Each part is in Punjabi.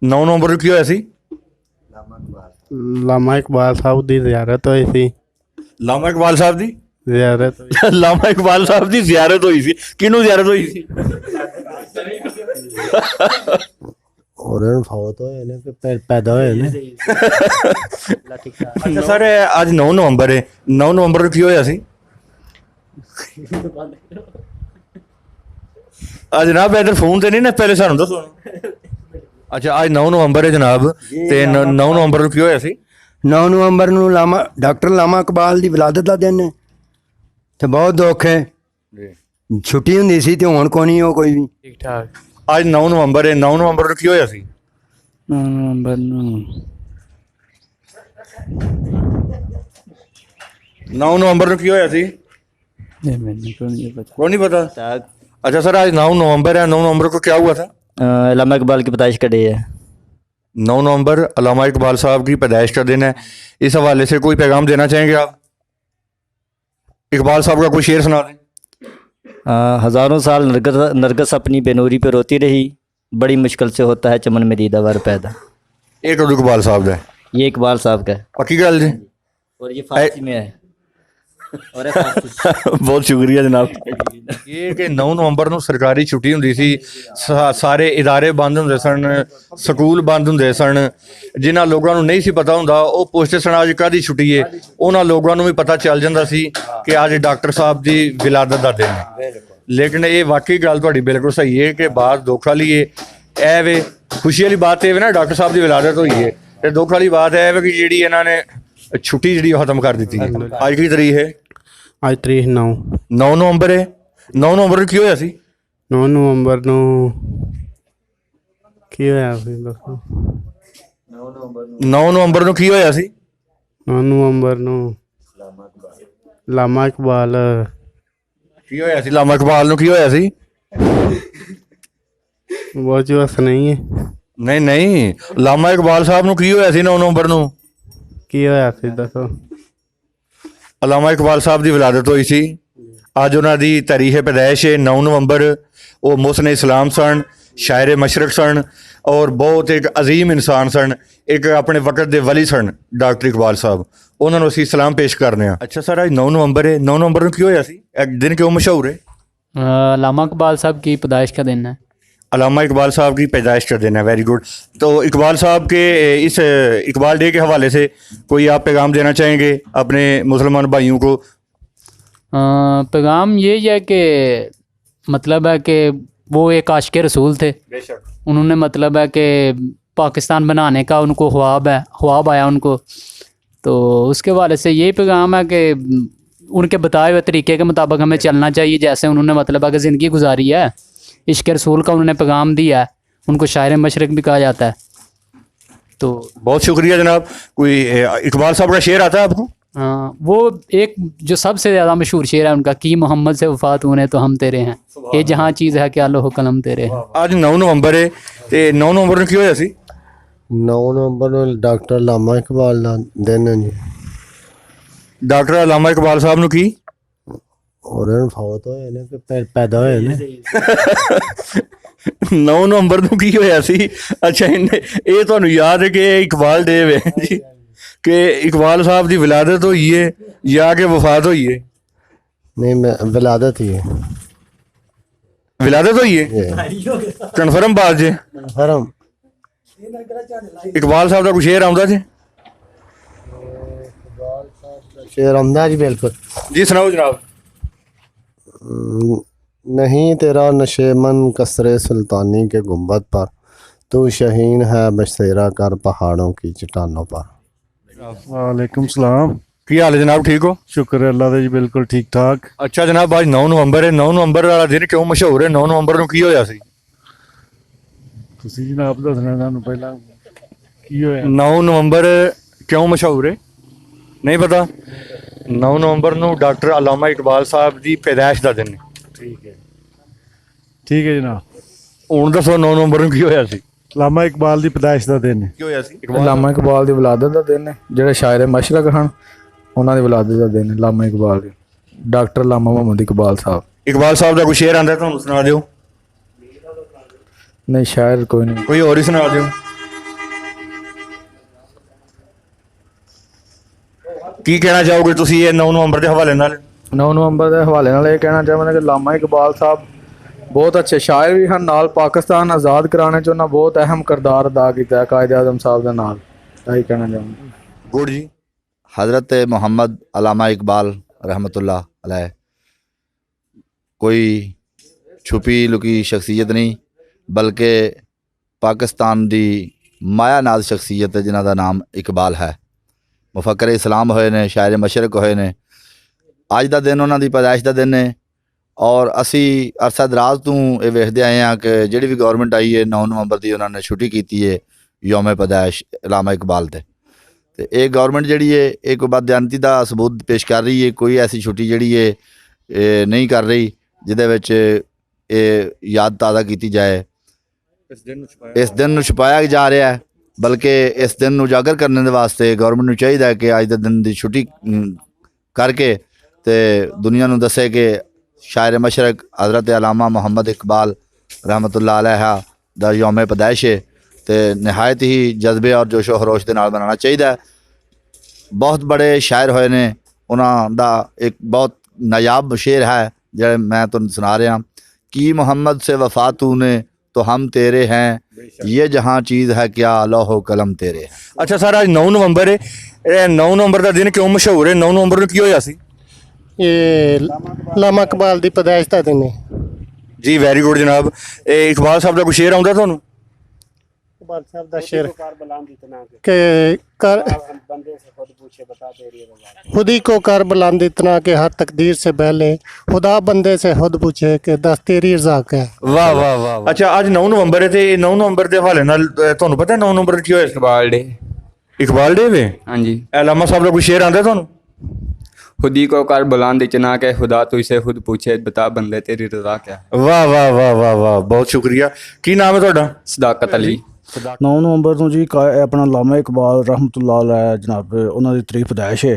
9 ਨਵੰਬਰ ਨੂੰ ਕੀ ਹੋਇਆ ਸੀ? ਲਾਮਾ ਇਕਬਾਲ ਸਾਹਿਬ ਦੀ ਜ਼ਿਆਰਤ ਹੋਈ ਸੀ। ਲਾਮਾ ਇਕਬਾਲ ਸਾਹਿਬ ਦੀ ਜ਼ਿਆਰਤ ਲਾਮਾ ਇਕਬਾਲ ਸਾਹਿਬ ਦੀ ਜ਼ਿਆਰਤ ਹੋਈ ਸੀ। ਕਿਹਨੂੰ ਜ਼ਿਆਰਤ ਹੋਈ ਸੀ? ਉਹਨਾਂ ਨੂੰ ਫੌਤ ਹੋਏ ਨੇ ਕਿ ਪੈਦਾ ਹੋਏ ਨੇ। ਅੱਛਾ ਸਰ, ਅੱਜ 9 ਨਵੰਬਰ ਹੈ। 9 ਨਵੰਬਰ ਨੂੰ ਕੀ ਹੋਇਆ ਸੀ? ਜਨਾਬ ਇਧਰ ਫੋਨ ਤੇ ਨਹੀਂ ਨਾ, ਪਹਿਲੇ ਸਾਨੂੰ ਦੱਸੋ। ਅੱਛਾ, ਅੱਜ 9 ਨਵੰਬਰ ਹੈ ਜਨਾਬ, ਤੇ 9 ਨਵੰਬਰ ਨੂੰ ਕੀ ਹੋਇਆ ਸੀ? 9 ਨਵੰਬਰ ਨੂੰ ਡਾਕਟਰ ਲਾਮਾ ਇਕਬਾਲ ਦੀ ਵਿਲਾਦਤ ਦਾ ਦਿਨ ਹੈ ਤੇ ਬਹੁਤ ਦੁੱਖ ਹੈ। ਛੁੱਟੀ ਹੁੰਦੀ ਸੀ ਤੇ ਹੁਣ ਕੋਈ ਨਹੀਂ ਉਹ ਕੋਈ ਵੀ ਠੀਕ ਠਾਕ। ਅੱਜ 9 ਨਵੰਬਰ ਹੈ। 9 ਨਵੰਬਰ ਨੂੰ ਕੀ ਹੋਇਆ ਸੀ? 9 ਨਵੰਬਰ ਨੂੰ 9 ਨਵੰਬਰ ਨੂੰ ਕੀ ਹੋਇਆ ਸੀ? ਮੈਨੂੰ ਕੋਈ ਨਹੀਂ ਪਤਾ। कौन नहीं पता? अच्छा सर, आज 9 नवंबर है। 9 नवंबर को क्या हुआ था? अल्लामा इकबाल की पैदाइश का डे है। 9 नवंबर अल्लामा इकबाल साहब की पैदाइश का दिन है। इस हवाले से कोई पैगाम देना चाहेंगे आप? इकबाल साहब का कोई शेर सुना दें। हज़ारों साल नरगस अपनी बेनूरी पे रोती रही, बड़ी मुश्किल से होता है चमन में दीदावर पैदा। एक और इकबाल साहब का है। ये इकबाल साहब का है पक्की गल जी? और ये फारसी में है। और ये फारसी। बहुत शुक्रिया जनाब। ये कि 9 नवंबर ਨੂੰ ਸਰਕਾਰੀ ਛੁੱਟੀ ਹੁੰਦੀ ਸੀ। ਸਾਰੇ ਇਦਾਰੇ ਬੰਦ ਹੁੰਦੇ ਸਨ, ਸਕੂਲ ਬੰਦ ਹੁੰਦੇ ਸਨ। ਜਿਨ੍ਹਾਂ ਲੋਕਾਂ ਨੂੰ ਨਹੀਂ ਸੀ ਪਤਾ ਹੁੰਦਾ ਉਹ ਪੁੱਛਦੇ ਸਨ ਅੱਜ ਕਾਹਦੀ ਛੁੱਟੀ ਹੈ। ਉਹਨਾਂ ਲੋਕਾਂ ਨੂੰ ਵੀ ਪਤਾ ਚੱਲ ਜਾਂਦਾ ਸੀ ਕਿ ਅੱਜ ਡਾਕਟਰ ਸਾਹਿਬ ਦੀ ਵਿਲਾਦਤ ਦਾ ਦਿਨ ਹੈ। ਲੇਕਿਨ ਇਹ ਵਾਕਈ ਗੱਲ ਤੁਹਾਡੀ ਬਿਲਕੁਲ ਸਹੀ ਹੈ ਕਿ ਬਾਤ ਦੁੱਖ ਵਾਲੀ ਹੈ। ਇਹ ਵੇ ਖੁਸ਼ੀ ਵਾਲੀ ਬਾਤ ਇਹ ਵੇ ਨਾ, ਡਾਕਟਰ ਸਾਹਿਬ ਦੀ ਵਿਲਾਦਤ ਹੋਈ ਹੈ, ਤੇ ਦੁੱਖ ਵਾਲੀ ਬਾਤ ਇਹ ਵੇ ਕਿ ਜਿਹੜੀ ਇਹਨਾਂ ਨੇ ਛੁੱਟੀ ਜਿਹੜੀ ਉਹ ਖਤਮ ਕਰ ਦਿੱਤੀ ਹੈ। ਅੱਜ ਕੀ ਤਰੀਕ ਹੈ? ਅੱਜ ਤਰੀਕ 9 ਨਵੰਬਰ ਹੈ। 9 ਨਵੰਬਰ ਨੂੰ ਕੀ ਹੋਇਆ ਸੀ? 9 ਨਵੰਬਰ ਨੂੰ ਕੀ ਹੋਇਆ ਸੀ ਦੱਸੋ। 9 ਨਵੰਬਰ ਨੂੰ ਕੀ ਹੋਇਆ ਸੀ? 9 ਨਵੰਬਰ ਨੂੰ ਲਾਮਾ ਇਕਬਾਲ ਕੀ ਹੋਇਆ ਸੀ? ਲਾਮਾ ਇਕਬਾਲ ਨੂੰ ਕੀ ਹੋਇਆ ਸੀ? ਬਹੁਤ ਜਵਾਸ ਨਹੀਂ ਹੈ। ਨਹੀਂ ਨਹੀਂ, ਲਾਮਾ ਇਕਬਾਲ ਸਾਹਿਬ ਨੂੰ ਕੀ ਹੋਇਆ ਸੀ 9 ਨਵੰਬਰ ਨੂੰ? ਕੀ ਹੋਇਆ ਸੀ ਦੱਸੋ। ਅਲਾਮਾ ਇਕਬਾਲ ਸਾਹਿਬ ਦੀ ਵਿਲਾਦਤ ਹੋਈ ਸੀ। ਅੱਜ ਉਹਨਾਂ ਦੀ ਤਾਰੀਖ ਪੈਦਾਇਸ਼ ਹੈ 9 ਨਵੰਬਰ। ਉਹ ਮੁਹਸਨ ਇਸਲਾਮ ਸਨ, ਸ਼ਾਇਰ ਮਸ਼ਰਕ ਸਨ, ਔਰ ਬਹੁਤ ਇੱਕ ਅਜ਼ੀਮ ਇਨਸਾਨ ਸਨ। ਇੱਕ ਆਪਣੇ ਵਕਤ ਦੇ ਵਲੀ ਸਨ ਡਾਕਟਰ ਇਕਬਾਲ ਸਾਹਿਬ। ਉਹਨਾਂ ਨੂੰ ਅਸੀਂ ਸਲਾਮ ਪੇਸ਼ ਕਰਨੇ ਆ। ਅੱਛਾ ਸਰ, ਅੱਜ 9 ਨਵੰਬਰ ਹੈ। 9 ਨਵੰबर ਨੂੰ ਕੀ ਹੋਇਆ ਸੀ? ਇਹ ਦਿਨ क्यों मशहूर है? अल्लामा इकबाल साहब की पैदाइश का दिन है। अलामा इकबाल साहब की पैदाइश का दिन है। Very good. तो इकबाल साहब के इस इकबाल डे के हवाले से कोई आप पैगाम देना चाहेंगे अपने मुसलमान भाइयों को? पैगाम ये है कि मतलब है कि वो एक आशिक रसूल थे। बेशक। उन्होंने मतलब है कि पाकिस्तान बनाने का उनको ख्वाब आया उनको। तो उसके हवाले से यही पैगाम है कि उनके बताए हुए तरीके के मुताबिक हमें चलना चाहिए, जैसे उन्होंने मतलब है कि ज़िंदगी गुजारी है। इश्क रसूल का उन्होंने पैगाम दिया है। उनको शायर मशरक भी कहा जाता है। तो बहुत शुक्रिया जनाब। कोई इकबाल साहब का शेर आता है आपको? वो एक जो सबसे ज़्यादा मशहूर शेर है उनका, कि मोहम्मद से वफ़ात होने तो हम तेरे हैं, ये जहाँ चीज़ है क्या लोहो कलम तेरे हैं। आज 9 ਨਵੰਬਰ ਹੈ ਤੇ 9 ਨਵੰਬਰ ਨੂੰ ਕੀ ਹੋਇਆ ਸੀ? 9 ਨਵੰਬਰ ਨੂੰ ਡਾਕਟਰ ਲਾਮਾ ਇਕਬਾਲ ਦਾ ਦਿਨ ਹੈ ਜੀ। ਡਾਕਟਰ ਅਲਾਮਾ ਇਕਬਾਲ ਸਾਹਿਬ ਨੂੰ ਕੀ? ਉਹਨਾਂ ਨੂੰ ਫੌਤ ਹੋਏ ਨੇ ਕਿ ਪੈਦਾ ਹੋਏ ਨੇ। 9 ਨਵੰਬਰ ਨੂੰ ਕੀ ਹੋਇਆ ਸੀ? ਅੱਛਾ, ਇਹ ਤੁਹਾਨੂੰ ਯਾਦ ਹੈ ਕਿ ਇਹ ਇਕਬਾਲ ਡੇ ਵੇ ਜੀ, ਕਿ ਇਕਬਾਲ ਸਾਹਿਬ ਦੀ ਵਿਲਾਦਤ ਹੋਈ ਹੈ ਜਾਂ ਕਿ ਵਫਾਤ ਹੋਈ ਹੈ? ਨਹੀਂ, ਮੈਂ ਵਿਲਾਦਤ ਹੀ ਹੈ। ਵਿਲਾਦਤ ਹੋਈ ਹੈ? ਕਨਫਰਮ ਬਾਤ ਜੇ? ਹਰਮ ਇਕਬਾਲ ਸਾਹਿਬ ਦਾ ਕੋਈ ਸ਼ੇਰ ਆਉਂਦਾ ਜੀ? ਸ਼ੇਰ ਆਉਂਦਾ ਜੀ? ਬਿਲਕੁਲ ਜੀ ਸੁਣਾਓ ਜਨਾਬ। नहीं तेरा नशेमन कसरे सुल्तानी के गुंबद पर, तू शहीन है बसेरा कर पहाड़ों की चट्टानों पर। वालेकुम सलाम। ਕੀ ਹਾਲ ਹੈ ਜਨਾਬ? ਠੀਕ ਹੋ? शुक्र है अल्लाह ਦਾ ਜੀ, ਬਿਲਕੁਲ ਠੀਕ ਠਾਕ। ਅੱਛਾ ਜਨਾਬ, ਅੱਜ 9 ਨਵੰਬਰ ਹੈ। 9 ਨਵੰਬਰ ਵਾਲਾ ਦਿਨ ਕਿਉਂ ਮਸ਼ਹੂਰ ਹੈ? 9 ਨਵੰਬਰ ਨੂੰ ਕੀ ਹੋਇਆ ਸੀ? ਤੁਸੀਂ ਜਨਾਬ ਦੱਸਣਾ ਸਾਨੂੰ ਪਹਿਲਾਂ ਕੀ ਹੋਇਆ। 9 ਨਵੰਬਰ ਕਿਉਂ ਮਸ਼ਹੂਰ ਹੈ? ਨਹੀਂ ਪਤਾ? 9 ਨਵੰਬਰ ਨੂੰ ਡਾਕਟਰ ਅਲਾਮਾ ਇਕਬਾਲ ਸਾਹਿਬ ਦੀ ਪੈਦਾਇਸ਼ ਦਾ ਦਿਨ ਹੈ। ਠੀਕ ਹੈ ਜਨਾਬ। ਹੁਣ ਦੱਸੋ 9 ਨਵੰਬਰ ਨੂੰ ਕੀ ਹੋਇਆ ਸੀ? ਲਾਮਾ ਇਕਬਾਲ ਦੀ ਪੈਦਾਇਸ਼ ਦਾ ਦਿਨ ਹੈ। ਕੀ ਹੋਇਆ ਸੀ? ਲਾਮਾ ਇਕਬਾਲ ਦੀ ਵਿਲਾਦਤ ਦਾ ਦਿਨ ਹੈ। ਜਿਹੜੇ ਸ਼ਾਇਰ ਮਸ਼ਰਕ ਹਨ ਉਹਨਾਂ ਦੀ ਵਿਲਾਦਤ ਦਾ ਦਿਨ ਹੈ ਲਾਮਾ ਇਕਬਾਲ ਦੀ। ਡਾਕਟਰ ਲਾਮਾ ਮੁਹੰਮਦ ਇਕਬਾਲ ਸਾਹਿਬ। ਇਕਬਾਲ ਸਾਹਿਬ ਦਾ ਕੋਈ ਸ਼ੇਰ ਆਂਦਾ ਤੁਹਾਨੂੰ ਸੁਣਾ ਦਿਓ। ਨਹੀਂ, ਸ਼ਾਇਰ ਕੋਈ ਨਹੀਂ। ਕੋਈ ਹੋਰ ਹੀ ਸੁਣਾ ਦਿਓ। ਕੀ ਕਹਿਣਾ ਚਾਹੋਗੇ ਤੁਸੀਂ ਇਹ 9 ਨਵੰਬਰ ਦੇ ਹਵਾਲੇ ਨਾਲ? 9 ਨਵੰਬਰ ਦੇ ਹਵਾਲੇ ਨਾਲ ਇਹ ਕਹਿਣਾ ਚਾਹਾਂਗਾ ਕਿ ਲਾਮਾ ਇਕਬਾਲ ਸਾਹਿਬ ਬਹੁਤ ਅੱਛੇ ਸ਼ਾਇਰ ਵੀ ਹਨ, ਨਾਲ ਪਾਕਿਸਤਾਨ ਆਜ਼ਾਦ ਕਰਾਉਣੇ 'ਚ ਉਹਨਾਂ ਬਹੁਤ ਅਹਿਮ ਕਿਰਦਾਰ ਅਦਾ ਕੀਤਾ ਹੈ ਕਾਇਦ ਆਜ਼ਮ ਸਾਹਿਬ ਦੇ ਨਾਲ। ਇਹੀ ਕਹਿਣਾ ਚਾਹਾਂਗਾ। ਗੁੜ ਜੀ। हज़रत मोहम्मद अल्लामा इकबाल रहमतुल्लाह अलैह कोई छुपी लुकी शख्सियत नहीं, बल्कि पाकिस्तान दी माया नाज शख्सियत है जिन्हां दा नाम इकबाल है। मुफक्कर इस्लाम होए ने, शायर मशरक होए ने। अज दा दिन उन्हां दी पैदाइश दा दिन है और असी अरसा दराज तो ये वेखदे आए हैं कि जिहड़ी भी गौरमेंट आई है 9 नवंबर की उन्होंने छुट्टी की है यौम पैदाइश अल्लामा इकबाल ते ये गौरमेंट जी है एक बददियानती का सबूत पेश कर रही है। कोई ऐसी छुट्टी जी है नहीं कर रही जिहदे विच ये याद ताज़ा की जाए। इस दिन नूं छुपाया जा रहा है, बल्कि इस दिन नूं उजागर करने दे वास्ते गौरमेंट नूं चाहिए कि अज दे दिन की छुट्टी करके ते दुनिया नूं दसे कि शायर मशरक हज़रत अल्लामा मोहम्मद इकबाल रहमतुल्लाह अलैह दा यौम पैदाइश है तो नहायत ही जज्बे और जोशो खरोश के नाल मनाना चाहिए। बहुत बड़े शायर होए ने, उन्हां दा एक बहुत नायाब शेर है जो मैं तुहानूं सुना रहा कि मोहम्मद से वफा तूने तो हम तेरे हैं, ये जहाँ चीज़ है क्या लौहो कलम तेरे हैं। अच्छा सर, आज 9 नवंबर है, ਇਹ 9 ਨਵੰਬਰ ਦਾ ਦਿਨ ਕਿਉਂ ਮਸ਼ਹੂਰ ਹੈ? 9 ਨਵੰਬਰ ਨੂੰ ਕੀ ਹੋਇਆ ਸੀ? ਇਹ ਲਾਮਾ ਇਕਬਾਲ ਦੀ ਪੈਦਾਇਸ਼ ਦਾ ਦਿਨ ਹੈ ਜੀ, ਵੈਰੀ ਗੁੱਡ ਜਨਾਬ। ਇਹ ਇਕਬਾਲ ਸਾਹਿਬ ਦਾ ਕੋਈ ਸ਼ੇਰ ਆਉਂਦਾ ਤੁਹਾਨੂੰ? इकबाल साहब का शेर के कर खुद ही को कर बुलंद इतना कि हर तकदीर से पहले खुदा बंदे से खुद पूछे कि दस तेरी रज़ा क्या है। वाह वाह वाह। अच्छा, ਅੱਜ 9 ਨਵੰਬਰ ਹੈ ਤੇ 9 ਨਵੰਬਰ ਦੇ ਹਵਾਲੇ ਨਾਲ ਤੁਹਾਨੂੰ ਪਤਾ 9 ਨਵੰਬਰ ਕੀ ਹੋਇਆ? इकबाल डे। ਇਕਬਾਲ ਡੇ ਵੇ। हाँ जी। ਅਲਾਮਾ ਸਾਹਿਬ ਦਾ ਕੋਈ ਸ਼ੇਰ ਆਉਂਦਾ ਤੁਹਾਨੂੰ? खुद ही को कर बुलंद इतना के खुदा तुझसे खुद पूछे बता बंदे तेरी रजा क्या है। ਵਾਹ ਵਾਹ ਵਾਹ ਵਾਹ ਵਾਹ, ਬਹੁਤ ਸ਼ੁਕਰੀਆ। ਕੀ ਨਾਮ ਹੈ ਤੁਹਾਡਾ? सदाकत अली। 9 ਨਵੰਬਰ ਨੂੰ ਜੀ ਆਪਣਾ ਲਾਮਾ ਇਕਬਾਲ ਰਹਿਮਤੁल्लाह ਅਲੈਹ ਜਨਾਬ ਉਹਨਾਂ ਦੀ ਤਰੀਫ ਪੈਦਾਇਸ਼ ਹੈ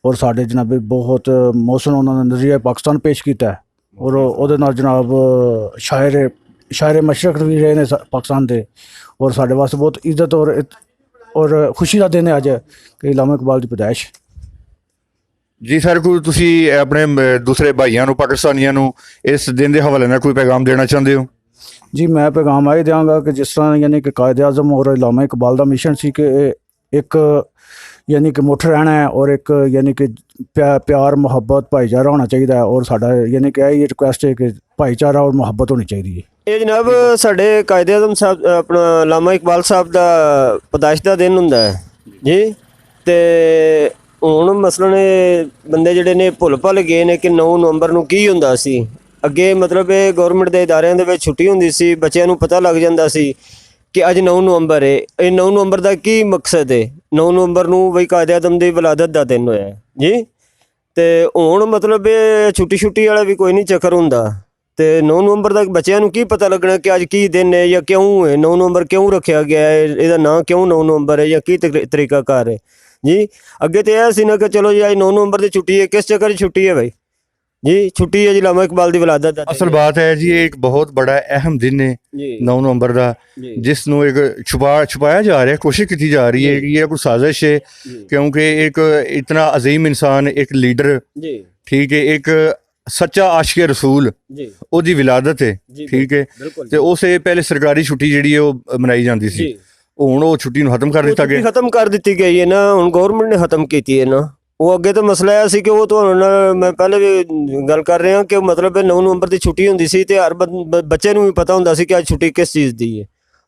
ਔਰ ਸਾਡੇ ਜਨਾਬ ਬਹੁਤ ਮੌਸਮ ਉਹਨਾਂ ਨੇ ਨਜ਼ਰੀਆ ਪਾਕਿਸਤਾਨ ਪੇਸ਼ ਕੀਤਾ ਹੈ ਔਰ ਉਹਦੇ ਨਾਲ ਜਨਾਬ ਸ਼ਾਇਰ ਮਸ਼ਰਕ ਵੀ ਰਹੇ ਨੇ ਪਾਕਿਸਤਾਨ ਦੇ ਔਰ ਸਾਡੇ ਵਾਸਤੇ ਬਹੁਤ ਇੱਜ਼ਤ ਔਰ ਖੁਸ਼ੀ ਦਾ ਦਿਨ ਹੈ ਅੱਜ ਕਿ ਲਾਮਾ ਇਕਬਾਲ ਦੀ ਪੈਦਾਇਸ਼। ਜੀ ਸਰ, ਕੋਈ ਤੁਸੀਂ ਆਪਣੇ ਦੂਸਰੇ ਭਾਈਆਂ ਨੂੰ, ਪਾਕਿਸਤਾਨੀਆਂ ਨੂੰ ਇਸ ਦਿਨ ਦੇ ਹਵਾਲੇ ਨਾਲ ਕੋਈ ਪੈਗਾਮ ਦੇਣਾ ਚਾਹੁੰਦੇ ਹੋ? ਜੀ ਮੈਂ ਪੈਗਾਮ ਇਹ ਦਿਆਂਗਾ ਕਿ ਜਿਸ ਤਰ੍ਹਾਂ ਯਾਨੀ ਕਿ ਕਾਇਦ ਆਜ਼ਮ ਔਰ ਲਾਮਾ ਇਕਬਾਲ ਦਾ ਮਿਸ਼ਨ ਸੀ ਕਿ ਇੱਕ ਯਾਨੀ ਕਿ ਮੁੱਠ ਰਹਿਣਾ ਹੈ ਔਰ ਇੱਕ ਯਾਨੀ ਕਿ ਪਿਆਰ ਮੁਹੱਬਤ ਭਾਈਚਾਰਾ ਹੋਣਾ ਚਾਹੀਦਾ ਹੈ ਔਰ ਸਾਡਾ ਯਾਨੀ ਕਿ ਇਹ ਰਿਕੁਐਸਟ ਹੈ ਕਿ ਭਾਈਚਾਰਾ ਔਰ ਮੁਹੱਬਤ ਹੋਣੀ ਚਾਹੀਦੀ ਹੈ। ਇਹ ਜਨਾਬ ਸਾਡੇ ਕਾਇਦ ਆਜ਼ਮ ਸਾਹਿਬ ਆਪਣਾ ਲਾਮਾ ਇਕਬਾਲ ਸਾਹਿਬ ਦਾ ਪੈਦਾਇਸ਼ ਦਾ ਦਿਨ ਹੁੰਦਾ ਹੈ ਜੀ। ਅਤੇ ਹੁਣ ਮਸਲਨ ਇਹ ਬੰਦੇ ਜਿਹੜੇ ਨੇ ਭੁੱਲ ਭੁੱਲ ਗਏ ਨੇ ਕਿ 9 ਨਵੰਬਰ ਨੂੰ ਕੀ ਹੁੰਦਾ ਸੀ। ਅੱਗੇ ਮਤਲਬ ਇਹ ਗੌਰਮੈਂਟ ਦੇ ਇਦਾਰਿਆਂ ਦੇ ਵਿੱਚ ਛੁੱਟੀ ਹੁੰਦੀ ਸੀ, ਬੱਚਿਆਂ ਨੂੰ ਪਤਾ ਲੱਗ ਜਾਂਦਾ ਸੀ ਕਿ ਅੱਜ 9 ਨਵੰਬਰ ਹੈ। ਇਹ 9 ਨਵੰਬਰ ਦਾ ਕੀ ਮਕਸਦ ਹੈ? 9 ਨਵੰਬਰ ਨੂੰ ਬਈ ਕਾਇਦ ਆਜ਼ਮ ਦੀ ਵਿਲਾਦਤ ਦਾ ਦਿਨ ਹੋਇਆ ਜੀ। ਅਤੇ ਹੁਣ ਮਤਲਬ ਇਹ ਛੁੱਟੀ ਵਾਲਾ ਵੀ ਕੋਈ ਨਹੀਂ ਚੱਕਰ ਹੁੰਦਾ। ਅਤੇ 9 ਨਵੰਬਰ ਦਾ ਬੱਚਿਆਂ ਨੂੰ ਕੀ ਪਤਾ ਲੱਗਣਾ ਕਿ ਅੱਜ ਕੀ ਦਿਨ ਹੈ ਜਾਂ ਕਿਉਂ ਹੈ 9 ਨਵੰਬਰ ਕਿਉਂ ਰੱਖਿਆ ਗਿਆ ਹੈ, ਇਹਦਾ ਨਾਂ ਕਿਉਂ 9 ਨਵੰਬਰ ਹੈ ਜਾਂ ਕੀ ਤਰੀਕਾਕਾਰ ਹੈ ਜੀ। ਅੱਗੇ ਤਾਂ ਇਹ ਸੀ ਨਾ ਕਿ ਚਲੋ ਜੀ ਅੱਜ 9 ਨਵੰਬਰ ਦੀ ਛੁੱਟੀ ਹੈ, ਕਿਸ ਚੱਕਰ 'ਚ ਛੁੱਟੀ ਹੈ ਭਾਈ ਜੀ? ਛੁੱਟੀ ਹੈ ਜੀ ਲਾਮਾ ਇਕਬਾਲ ਦੀ ਵਿਲਾਦਤ ਦਾ। ਅਸਲ ਬਾਤ ਹੈ ਜੀ, ਇਹ ਇੱਕ ਬਹੁਤ ਬੜਾ ਅਹਿਮ ਦਿਨ ਹੈ 9 ਨਵੰਬਰ ਦਾ, ਜਿਸ ਨੂੰ ਇੱਕ छुपाया जा रहा है, कोशिश की जा रही है कि ये कोई साजिश है, क्योंकि एक इतना अजीम इंसान, एक लीडर, ठीक है, एक सच्चा आशिक रसूल, ਉਹਦੀ ਵਿਲਾਦਤ ਹੈ, ਠੀਕ ਹੈ, ਤੇ ਉਸੇ ਪਹਿਲੇ ਸਰਕਾਰੀ ਛੁੱਟੀ ਜਿਹੜੀ ਹੈ ਉਹ ਮਨਾਈ ਜਾਂਦੀ ਸੀ। ਹੁਣ ਉਹ ਛੁੱਟੀ ਨੂੰ ਖਤਮ ਕਰ ਦਿੱਤਾ ਗਿਆ। ਖਤਮ ਕਰ ਦਿੱਤੀ ਗਈ ਹੈ ਨਾ, ਹੁਣ ਗੌਰਮੈਂਟ ਨੇ ਖਤਮ ਕੀਤੀ ਹੈ ਨਾ। ਉਹ ਅੱਗੇ ਤਾਂ ਮਸਲਾ ਇਹ ਸੀ ਕਿ ਉਹ ਤੁਹਾਨੂੰ ਨਾਲ ਮੈਂ ਪਹਿਲੇ ਵੀ ਗੱਲ ਕਰ ਰਿਹਾ ਕਿ ਮਤਲਬ 9 ਨਵੰਬਰ ਦੀ ਛੁੱਟੀ ਹੁੰਦੀ ਸੀ ਤੇ ਹਰ ਬੱਚੇ ਨੂੰ ਵੀ ਪਤਾ ਹੁੰਦਾ ਸੀ ਕਿ ਅੱਜ ਛੁੱਟੀ ਕਿਸ ਚੀਜ਼ ਦੀ ਹੈ।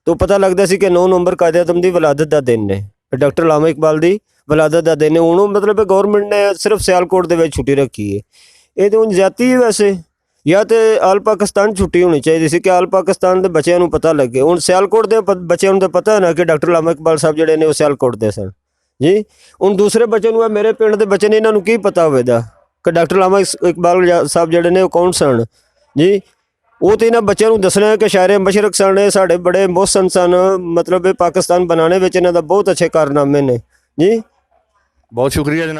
ਤਾਂ ਪਤਾ ਲੱਗਦਾ ਸੀ ਕਿ 9 ਨਵੰਬਰ ਕਾਇਦ ਆਜ਼ਮ ਦੀ ਵਿਲਾਦਤ ਦਾ ਦਿਨ ਹੈ, ਡਾਕਟਰ ਲਾਮਾ ਇਕਬਾਲ ਦੀ ਵਿਲਾਦਤ ਦਾ ਦਿਨ ਹੈ। ਹੁਣ ਮਤਲਬ ਗੌਰਮੈਂਟ ਨੇ ਸਿਰਫ ਸਿਆਲਕੋਟ ਦੇ ਵਿੱਚ ਛੁੱਟੀ ਰੱਖੀ ਹੈ। ਇਹ ਤਾਂ ਹੁਣ ਜ਼ਿਆਦਤੀ ਹੈ ਵੈਸੇ, ਜਾਂ ਤਾਂ ਆਲ ਪਾਕਿਸਤਾਨ ਛੁੱਟੀ ਹੋਣੀ ਚਾਹੀਦੀ ਸੀ ਕਿ ਆਲ ਪਾਕਿਸਤਾਨ ਦੇ ਬੱਚਿਆਂ ਨੂੰ ਪਤਾ ਲੱਗੇ। ਹੁਣ ਸਿਆਲਕੋਟ ਦੇ ਬੱਚਿਆਂ ਨੂੰ ਤਾਂ ਪਤਾ ਨਾ ਕਿ ਡਾਕਟਰ ਲਾਮਾ ਇਕਬਾਲ ਸਾਹਿਬ ਜਿਹੜੇ ਨੇ ਉਹ ਸਿਆਲਕੋਟ ਦੇ ਸਨ ਜੀ। ਹੁਣ ਦੂਸਰੇ ਬੱਚੇ ਨੂੰ ਮੇਰੇ ਪਿੰਡ ਦੇ ਬੱਚੇ ਨੇ, ਇਹਨਾਂ ਨੂੰ ਕੀ ਪਤਾ ਹੋਵੇਗਾ ਕਿ ਡਾਕਟਰ ਲਾਮਾ ਇਕਬਾਲ ਸਾਹਿਬ ਜਿਹੜੇ ਨੇ ਉਹ ਕੌਣ ਸਨ ਜੀ? ਉਹ ਤਾਂ ਇਹਨਾਂ ਬੱਚਿਆਂ ਨੂੰ ਦੱਸਣਾ ਹੈ ਕਿ ਸ਼ਾਇਰ ਮਸ਼ਰਕ ਸਨ, ਸਾਡੇ ਬੜੇ ਮੁਹਸਨ ਸਨ, ਮਤਲਬ ਪਾਕਿਸਤਾਨ ਬਣਾਉਣੇ ਵਿੱਚ ਇਹਨਾਂ ਦਾ ਬਹੁਤ ਅੱਛੇ ਕਾਰਨਾਮੇ ਨੇ ਜੀ। ਬਹੁਤ ਸ਼ੁਕਰੀਆ ਜਨਾਬ।